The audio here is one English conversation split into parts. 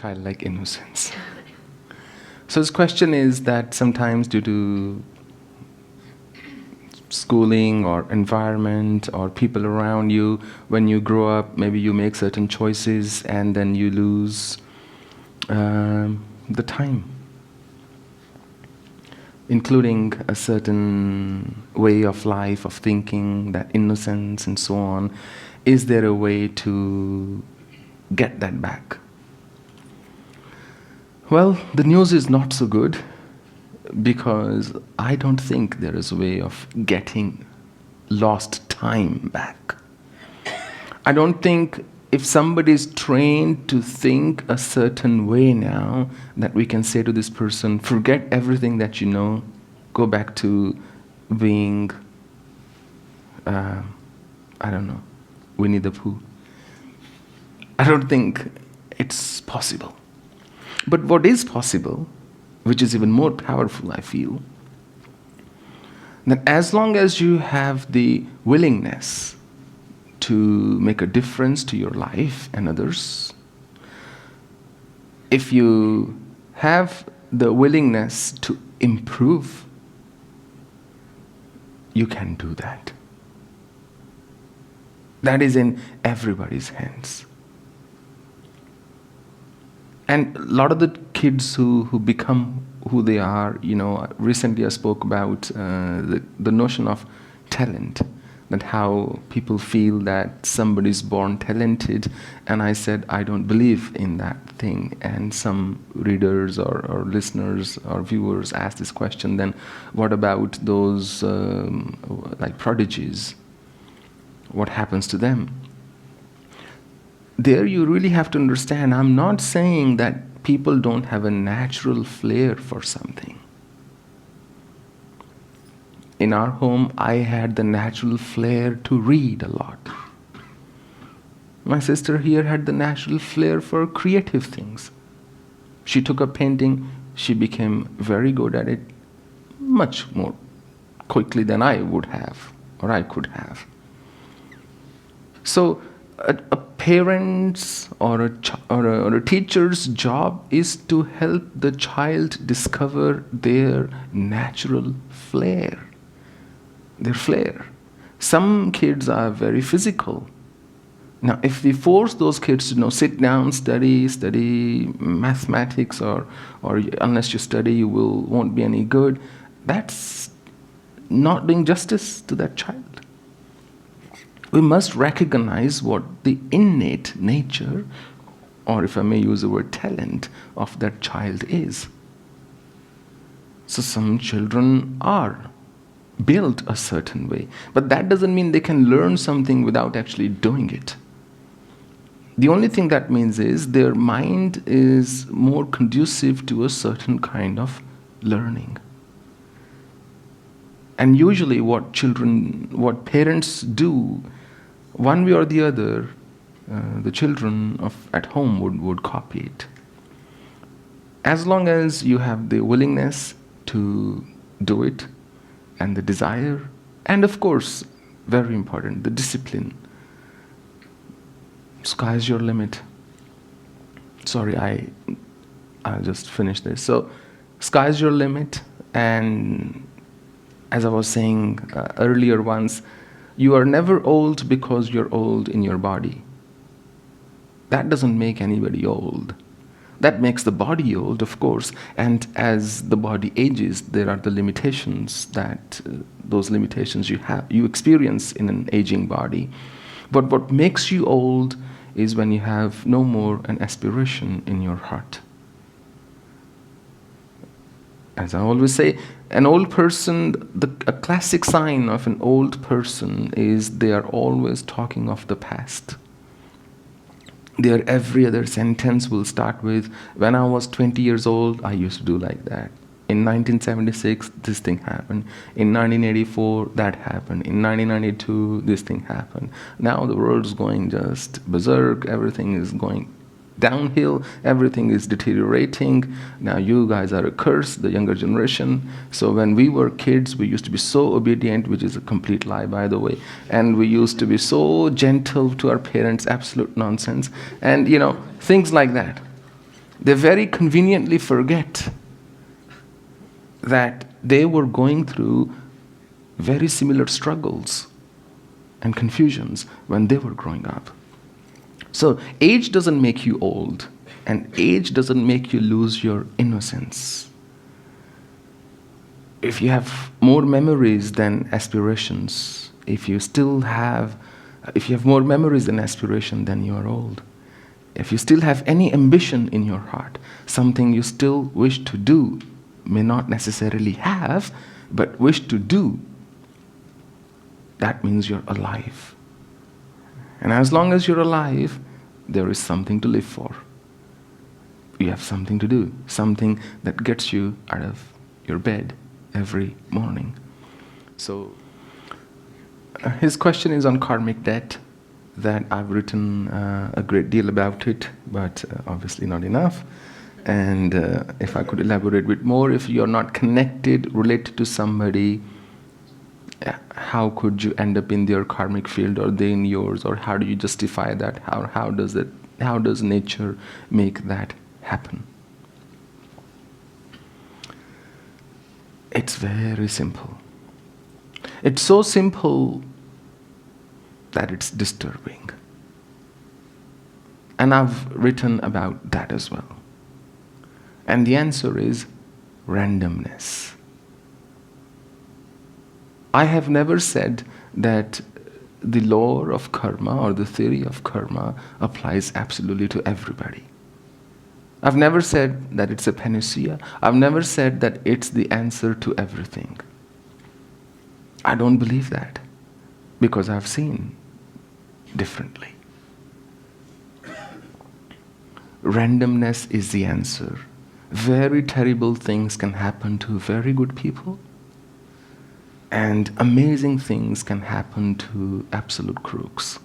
childlike innocence. So his question is that sometimes due to schooling or environment or people around you, when you grow up, maybe you make certain choices and then you lose the time, including a certain way of life, of thinking, that innocence and so on. Is there a way to get that back? Well, the news is not so good, because I don't think there is a way of getting lost time back. I don't think if somebody is trained to think a certain way now, that we can say to this person, forget everything that you know, go back to being, I don't know, Winnie the Pooh. I don't think it's possible. But what is possible, which is even more powerful, I feel, that as long as you have the willingness to make a difference to your life and others, if you have the willingness to improve, you can do that. That is in everybody's hands. And a lot of the kids who become who they are, recently I spoke about the notion of talent, that how people feel that somebody's born talented, and I said I don't believe in that thing. And some readers or listeners or viewers asked this question, then what about those like prodigies? What happens to them? There you really have to understand, I'm not saying that people don't have a natural flair for something. In our home, I had the natural flair to read a lot. My sister here had the natural flair for creative things. She took up painting, she became very good at it, much more quickly than I would have, or I could have. So, a parent's or a teacher's job is to help the child discover their natural flair, their flair. Some kids are very physical. Now, if we force those kids to sit down, study mathematics, or unless you study, you won't be any good, that's not doing justice to that child. We must recognize what the innate nature, or if I may use the word talent, of that child is. So some children are built a certain way, but that doesn't mean they can learn something without actually doing it. The only thing that means is their mind is more conducive to a certain kind of learning. And usually what parents do, one way or the other, the children at home would copy it. As long as you have the willingness to do it, and the desire, and of course, very important, the discipline. Sky's your limit. Sorry, I'll just finish this. So, sky's your limit, and as I was saying earlier once, you are never old because you're old in your body. That doesn't make anybody old. That makes the body old, of course, and as the body ages, there are the limitations those limitations you experience in an aging body. But what makes you old is when you have no more an aspiration in your heart. As I always say, an old person, a classic sign of an old person is they are always talking of the past. Their every other sentence will start with, when I was 20 years old, I used to do like that. In 1976, this thing happened. In 1984, that happened. In 1992, this thing happened. Now the world is going just berserk. Everything is going downhill. Everything is deteriorating. Now you guys are a curse, the younger generation. So when we were kids, we used to be so obedient, which is a complete lie, by the way. And we used to be so gentle to our parents, absolute nonsense. And, things like that. They very conveniently forget that they were going through very similar struggles and confusions when they were growing up. So age doesn't make you old, and age doesn't make you lose your innocence. If you have more memories than aspirations, if you have more memories than aspiration, then you are old. If you still have any ambition in your heart, something you still wish to do, may not necessarily have, but wish to do, that means you're alive. And as long as you're alive, there is something to live for. You have something to do, something that gets you out of your bed every morning. So, his question is on karmic debt, that I've written a great deal about it, but obviously not enough. And if I could elaborate a bit more, if you're not connected, related to somebody, how could you end up in their karmic field or they in yours, or how do you justify that? How does nature make that happen? It's very simple. It's so simple that it's disturbing. And I've written about that as well. And the answer is randomness. I have never said that the law of karma or the theory of karma applies absolutely to everybody. I've never said that it's a panacea. I've never said that it's the answer to everything. I don't believe that, because I've seen differently. Randomness is the answer. Very terrible things can happen to very good people, and amazing things can happen to absolute crooks.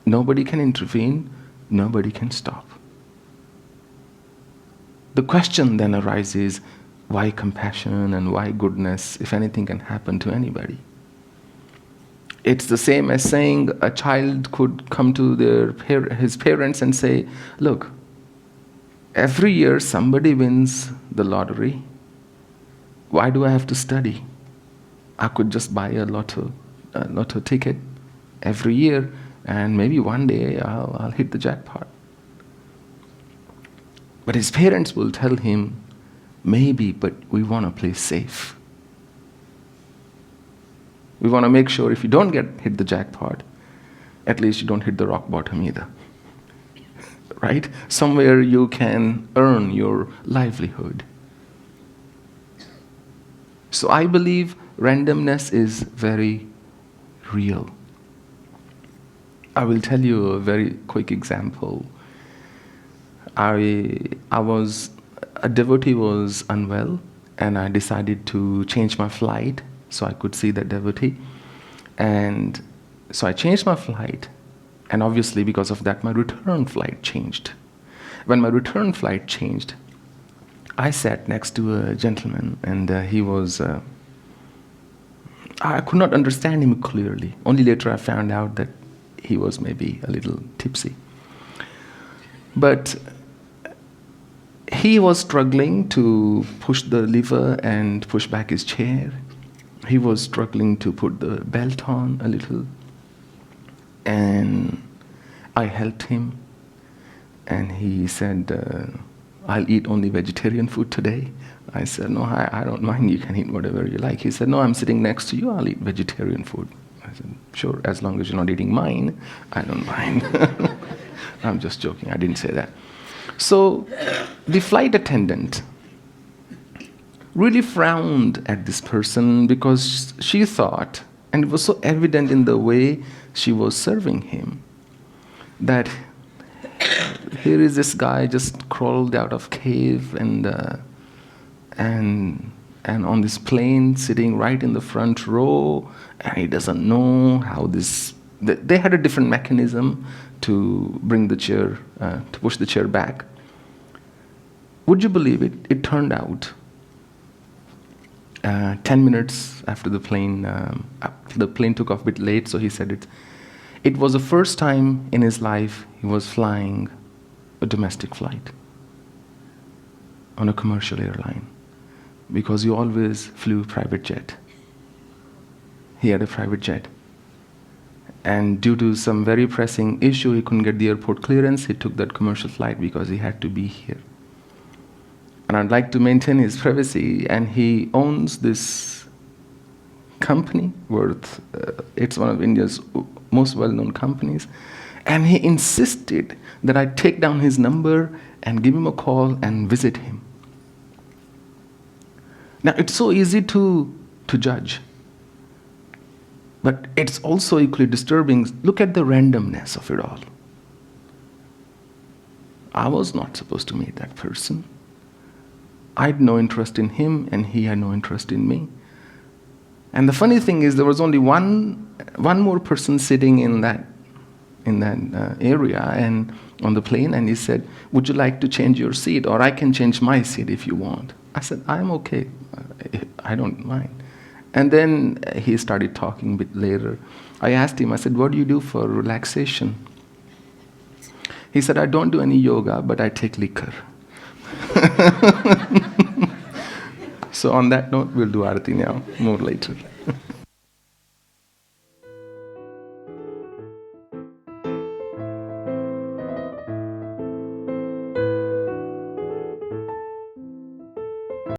Nobody can intervene, nobody can stop. The question then arises, why compassion and why goodness if anything can happen to anybody? It's the same as saying a child could come to his parents and say, look, every year somebody wins the lottery. Why do I have to study? I could just buy a lotto ticket every year, and maybe one day I'll hit the jackpot. But his parents will tell him, maybe, but we want to play safe. We want to make sure if you don't hit the jackpot, at least you don't hit the rock bottom either. Right? Somewhere you can earn your livelihood. So I believe randomness is very real. I will tell you a very quick example. A devotee was unwell, and I decided to change my flight so I could see that devotee. And so I changed my flight, and obviously because of that my return flight changed. When my return flight changed, I sat next to a gentleman, and he was... I could not understand him clearly. Only later I found out that he was maybe a little tipsy. But he was struggling to push the lever and push back his chair. He was struggling to put the belt on a little. And I helped him. And he said, I'll eat only vegetarian food today. I said, no, I don't mind. You can eat whatever you like. He said, no, I'm sitting next to you. I'll eat vegetarian food. I said, sure, as long as you're not eating mine, I don't mind. I'm just joking. I didn't say that. So the flight attendant really frowned at this person because she thought, and it was so evident in the way she was serving him, that here is this guy just crawled out of cave and on this plane sitting right in the front row, and he doesn't know how this... They had a different mechanism to bring the chair, to push the chair back. Would you believe it? It turned out 10 minutes after the plane took off a bit late, so he said it was the first time in his life he was flying a domestic flight on a commercial airline because he always flew private jet. He had a private jet. And due to some very pressing issue, he couldn't get the airport clearance. He took that commercial flight because he had to be here. And I'd like to maintain his privacy, and he owns this company worth, it's one of India's most well-known companies. And he insisted that I take down his number and give him a call and visit him. Now, it's so easy to judge. But it's also equally disturbing. Look at the randomness of it all. I was not supposed to meet that person. I had no interest in him, and he had no interest in me. And the funny thing is, there was only one more person sitting in that area and on the plane, and he said, "Would you like to change your seat, or I can change my seat if you want?" I said, "I'm okay. I don't mind." And then he started talking a bit later. I asked him, I said, "What do you do for relaxation?" He said, "I don't do any yoga, but I take liquor." So on that note, we'll do Aarati now, more later.